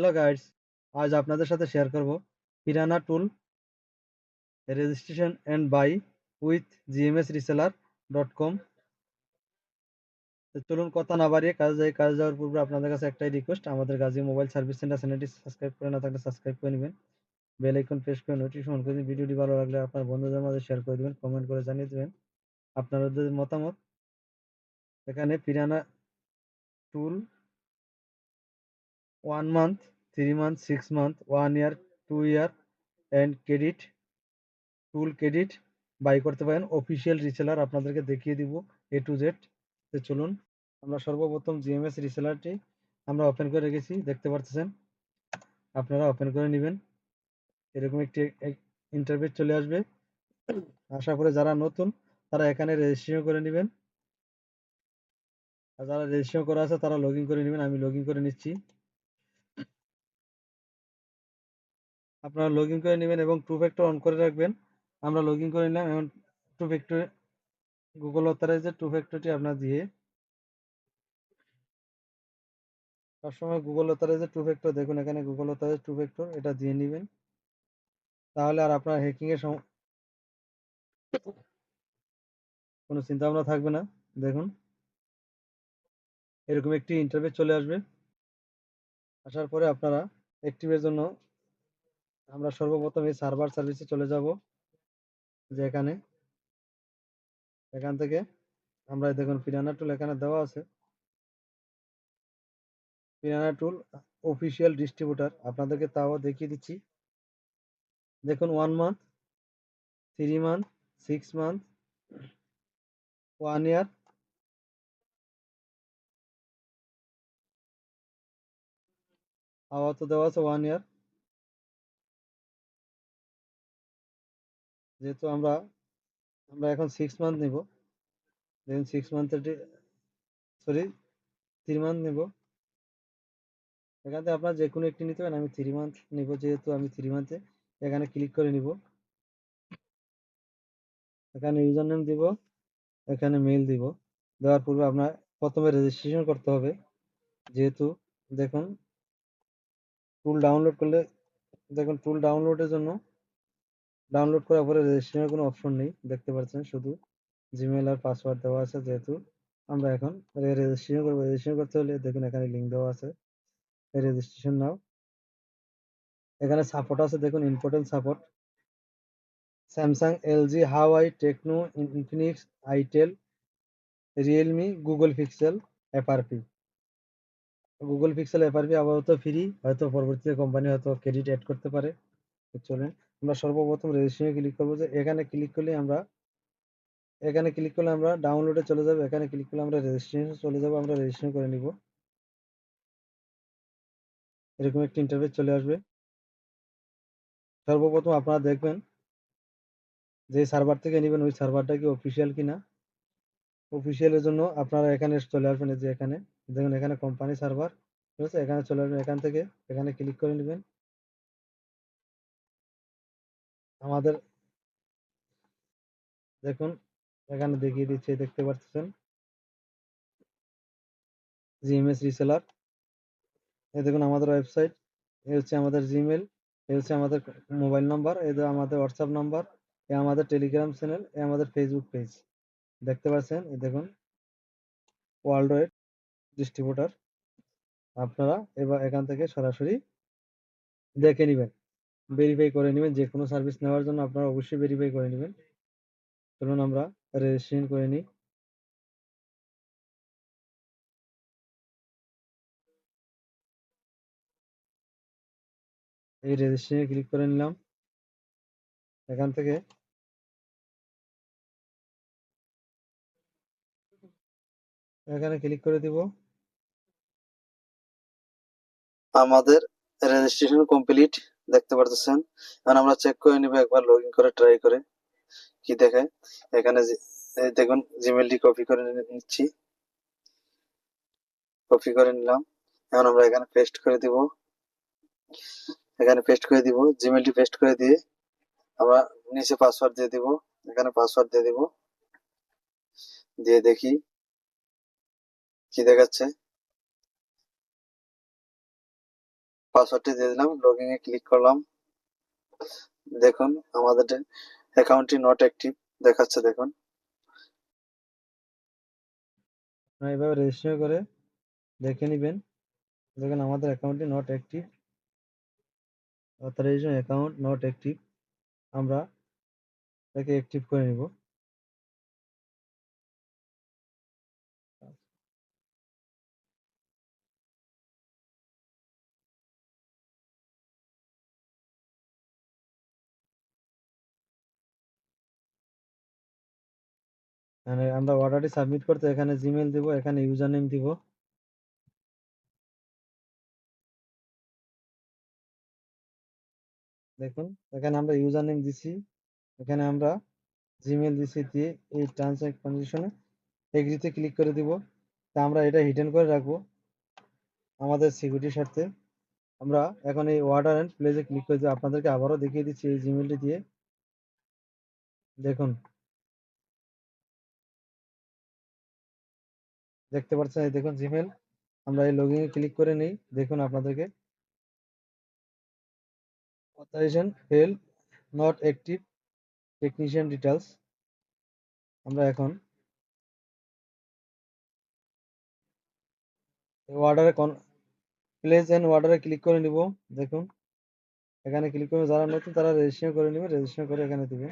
Hello guys, আজ আপনাদের সাথে শেয়ার করব Piranha tool registration and buy with gmsreseller.com। তো চলুন কথা না বাড়িয়ে কাজ যাওয়ার পূর্বে আপনাদের কাছে একটাই রিকোয়েস্ট, আমাদের গাজী মোবাইল সার্ভিস সেন্টার চ্যানেলটি সাবস্ক্রাইব করে না থাকলে সাবস্ক্রাইব করে নেবেন, বেল আইকন প্রেস করে নোটিফিকেশন অন করে দিন। ভিডিওটি ভালো লাগলে আপনার বন্ধুদের মাঝে শেয়ার করে দিবেন, কমেন্ট করে জানিয়ে দিবেন আপনাদের মতামত। এখানে Piranha tool 1 month, 3 month, 6 month, 1 year, 2 year and tool credit buy করতে পারেন। অফিসিয়াল রিসেলার আপনাদেরকে দেখিয়ে দিব এ টু জেড। তো চলুন, আমরা সর্বপ্রথম জিএমএস রিসেলারটি আমরা ওপেন করে রেখেছি, দেখতে পারতেছেন। আপনারা ওপেন করে নেবেন, এরকম একটি ইন্টারফেস চলে আসবে। আশা করে যারা নতুন তারা এখানে রেজিস্ট্রেশন করে নেবেন, আর যারা রেজিস্ট্রেশন করা আছে তারা লগ ইন করে নেবেন। আমি লগ ইন করে নিচ্ছি। আপনারা লগ ইন করে নেবেন এবং টু ফ্যাক্টর অন করে রাখবেন। আমরা লগ ইন করে নিলাম। এখন টু ফ্যাক্টর গুগল অথরাইজের টু ফ্যাক্টরটি আপনার দিয়ে সবসময় গুগল অথরাইজের টু ফ্যাক্টর, দেখুন এখানে গুগল অথরাইজের টু ফ্যাক্টর, এটা দিয়ে নেবেন। তাহলে আর আপনার হ্যাকিং এর কোনো চিন্তা ভাবনা থাকবে না। দেখুন এরকম একটি ইন্টারফেস চলে আসবে। আসার পরে আপনারা অ্যাক্টিভের জন্য আমরা সর্বপ্রথম এই সার্ভার সার্ভিসে চলে যাব। যে এখান থেকে আমরা দেখুন পিরানা টুল এখানে দেওয়া আছে। পিরানা টুল অফিসিয়াল ডিস্ট্রিবিউটার আপনাদেরকে তাও দেখিয়ে দিচ্ছি। দেখুন 1 মান্থ, 3 মান্থ, 6 মান্থ, 1 ইয়ার, আপাতত দেওয়া আছে 1 ইয়ার। যেহেতু আমরা আমরা এখন 6 মান্থ নিব, দেখুন 6 মান্থের, সরি 3 মান্থ নিব। এখান থেকে আপনার যে কোনো একটি নিতে পারেন, আমি 3 মান্থ নিব, যেহেতু আমি 3 মান্থে এখানে ক্লিক করে নিব। এখানে ইউজার নেম দিব, এখানে মেইল দিব। দেওয়ার পূর্বে আপনার প্রথমে রেজিস্ট্রেশন করতে হবে। যেহেতু দেখুন টুল ডাউনলোড করলে, দেখুন টুল ডাউনলোডের জন্য ডাউনলোড করার পরে রেজিস্ট্রেশনের কোনো অপশন নেই, দেখতে পাচ্ছেন শুধু জিমেল আর পাসওয়ার্ড দেওয়া আছে। যেহেতু আমরা এখন রেজিস্ট্রেশন করবো, রেজিস্ট্রেশন করতে হলে দেখুন এখানে লিঙ্ক দেওয়া আছে, রেজিস্ট্রেশন নাও। এখানে সাপোর্ট আছে, দেখুন important support: Samsung, LG, Huawei, Tecno, Infinix, itel, Realme, Google Pixel, FRP. Google Pixel FRP আপাতত ফ্রি, হয়তো পরবর্তীতে কোম্পানি হয়তো ক্রেডিট অ্যাড করতে পারে। তো চলেন আমরা সর্বপ্রথম রেজিস্ট্রেশনে ক্লিক করবো। যে এখানে ক্লিক করলে আমরা ডাউনলোডে চলে যাবো, এখানে ক্লিক করলে আমরা রেজিস্ট্রেশন চলে যাবো, আমরা রেজিস্ট্রেশন করে নিব। এরকম একটি ইন্টারফেস চলে আসবে। সর্বপ্রথম আপনারা দেখবেন যে সার্ভার থেকে নেবেন ওই সার্ভারটা কি অফিসিয়াল কিনা। অফিসিয়ালের জন্য আপনারা এখানে চলে আসবেন। এই যে এখানে দেখুন, এখানে কোম্পানি সার্ভার, ঠিক আছে, এখানে চলে আসবেন। এখান থেকে এখানে ক্লিক করে নেবেন। আমাদের দেখুন এখানে দেখিয়ে দিচ্ছে, দেখতে পাচ্ছেন জিএমএস রিসেলার। এই দেখুন আমাদের ওয়েবসাইট, এই হচ্ছে আমাদের জিমেল, এই হচ্ছে আমাদের মোবাইল নাম্বার, এই যে আমাদের হোয়াটসঅ্যাপ নাম্বার, এই আমাদের টেলিগ্রাম চ্যানেল, এই আমাদের ফেসবুক পেজ, দেখতে পাচ্ছেন। এই দেখুন ওয়ার্ল্ড ওয়াইড ডিস্ট্রিবিউটার। আপনারা এবার এখান থেকে সরাসরি দেখে নেবেন, ভেরিফাই করে নেবেন। যে কোনো সার্ভিস নেওয়ার জন্য আপনারা অবশ্যই ভেরিফাই করে নেবেন। চলুন আমরা রেজিস্ট্রেশন করে নিই। এই রেজিস্ট্রেশনে ক্লিক করে নিলাম। এখান থেকে এখানে ক্লিক করে দিব। আমাদের রেজিস্ট্রেশন কমপ্লিট, দেখতে পারতেছেন। এখন আমরা চেক করে নিব একবার, লগ ইন করে ট্রাই করে কি দেখায়। এখানে এই দেখুন জিমেলটি কপি করে নিচ্ছি, কপি করে নিলাম। এখন আমরা এখানে পেস্ট করে দিব, এখানে পেস্ট করে দিব, জিমেলটি পেস্ট করে দিয়ে আমরা নিচে পাসওয়ার্ড দিয়ে দিব। এখানে পাসওয়ার্ড দিয়ে দিব, দিয়ে দেখি কি দেখাচ্ছে। পাসওয়ার্ডটি দিয়ে দিলাম, লগইন এ ক্লিক করলাম। দেখুন আমাদের অ্যাকাউন্টটি নট অ্যাক্টিভ দেখাচ্ছে। দেখুন এইভাবে রেজিস্টার করে দেখে নেবেন। দেখুন আমাদের অ্যাকাউন্টটি not active, authorisation account not active. আমরা এটাকে অ্যাক্টিভ করে নিব। মানে আমরা অর্ডারটি সাবমিট করতে এখানে জিমেল দিব, এখানে ইউজার নেম দিব। দেখুন এখানে আমরা ইউজার নেম দিছি, এখানে আমরা জিমেল দিছি, দিয়ে এই টার্মস এন্ড কন্ডিশনে এগ্রিতে ক্লিক করে দিব। তা আমরা এটা হিডেন করে রাখবো আমাদের সিকিউরিটির স্বার্থে। আমরা এখন এই অর্ডার এন্ড প্লেসে ক্লিক করে দিব। আপনাদেরকে আবারও দেখিয়ে দিচ্ছি এই জিমেলটি দিয়ে। দেখুন দেখতে পাচ্ছেন, এই দেখুন জিমেল। আমরা এই লগইন এ ক্লিক করে নিই। দেখুন আপনাদেরকে authorisation fail, not active, technician details. আমরা এখন অর্ডারে প্লেস এন্ড অর্ডারে ক্লিক করে নিব। দেখুন এখানে ক্লিক করে যারা নতুন তারা রেজিস্ট্রেশন করে নেবে, রেজিস্ট্রেশন করে এখানে দিবে।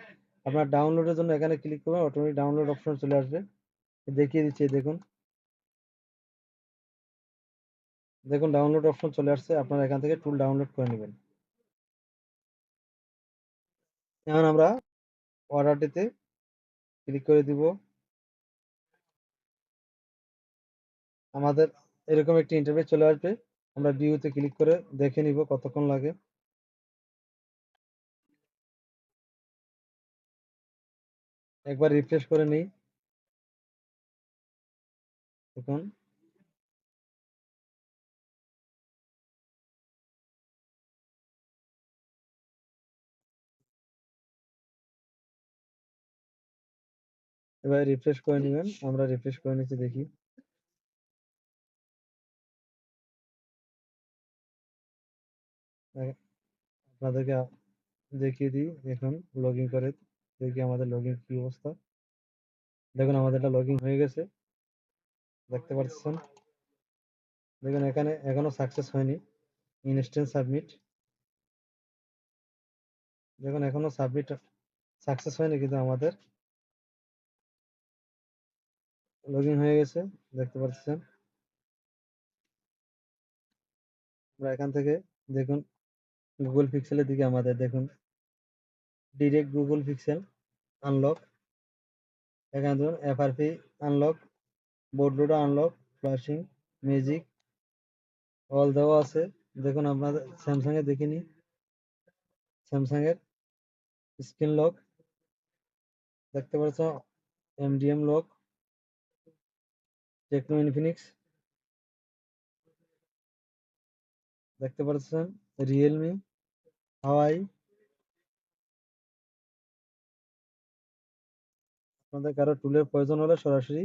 আপনার ডাউনলোডের জন্য এখানে ক্লিক করবেন, অটোমেটিক ডাউনলোড অপশন চলে আসবে। দেখিয়ে দিচ্ছি, দেখুন দেখুন ডাউনলোড অপশন চলে আসছে। আপনারা এখান থেকে টুল ডাউনলোড করে নেবেন। এখন আমরা অর্ডারটিতে ক্লিক করে দিব। আমাদের এরকম একটি ইন্টারফেস চলে আসবে। আমরা ভিউতে ক্লিক করে দেখে নিব কতক্ষণ লাগে। একবার রিফ্রেশ করে নিই। দেখুন এবার রিফ্রেশ করে নেবেন। আমরা রিফ্রেশ করে নিচ্ছি, দেখি। আপনাদেরকে দেখিয়ে দিই এখন লগ ইন করে দেখি আমাদের লগ ইন কি অবস্থা। দেখুন আমাদের এটা লগ ইন হয়ে গেছে, দেখতে পাচ্ছেন। দেখুন এখানে এখনো সাকসেস হয়নি, ইনস্ট্যান্ট সাবমিট। দেখুন এখনো সাবমিট সাকসেস হয়নি, কিন্তু আমাদের লগ ইন হয়ে গেছে, দেখতে পাচ্ছেন। আমরা এখান থেকে দেখুন গুগল পিক্সেলের দিকে আমাদের দেখুন ডিরেক্ট গুগল পিক্সেল আনলক। এখানে ধরুন FRP unlock, bootloader unlock, flashing, magic all দেওয়া আছে। দেখুন আপনাদের স্যামসাং এ দেখে নিই, স্যামসাং এর স্ক্রিন লক দেখতে পাচ্ছ, এমডিএম লক, টেকনো ইনফিনিক্স দেখতে পাচ্ছেন, রিয়েলমি, হাওয়াই। আপনাদের কারো টুলের প্রয়োজন হলে সরাসরি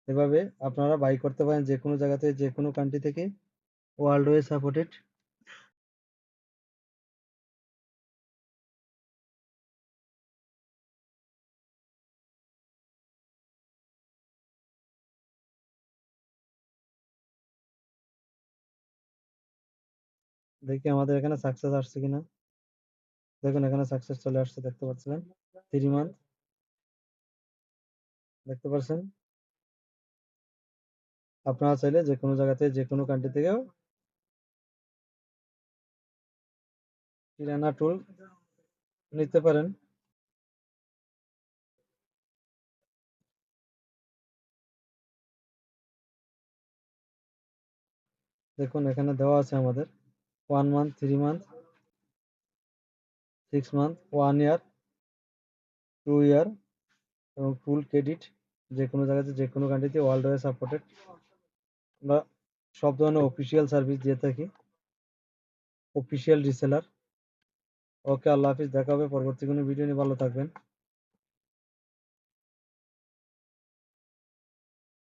এভাবে আপনারা বাই করতে পারেন যে কোনো জায়গাতে, যে কোনো কান্ট্রি থেকে। World wide supported. দেখি আমাদের এখানে সাকসেস আসছে কিনা। দেখুন এখানে সাকসেস চলে আসছে, দেখতে পাচ্ছেন 3 মান্থ, দেখতে পাচ্ছেন। আপনারা চাইলে যে কোনো জায়গাতে যে কোনো কান্ট্রি থেকেও কিরানা টুল নিতে পারেন। দেখুন এখানে দেওয়া আছে আমাদের 1 মান্থ, 3 মান্থ, 6 মান্থ, 1 ইয়ার, 2 ইয়ার এবং ফুল ক্রেডিট। যে কোনো জায়গাতে যে কোনো কান্ট্রিতে ওয়ার্ল্ড ওয়াইড সাপোর্টেড। আমরা সব ধরনের অফিসিয়াল সার্ভিস দিয়ে থাকি, অফিসিয়াল রিসেলার। ওকে, আল্লাহ হাফিজ, দেখা হবে পরবর্তী কোনো ভিডিও নিয়ে। ভালো থাকবেন।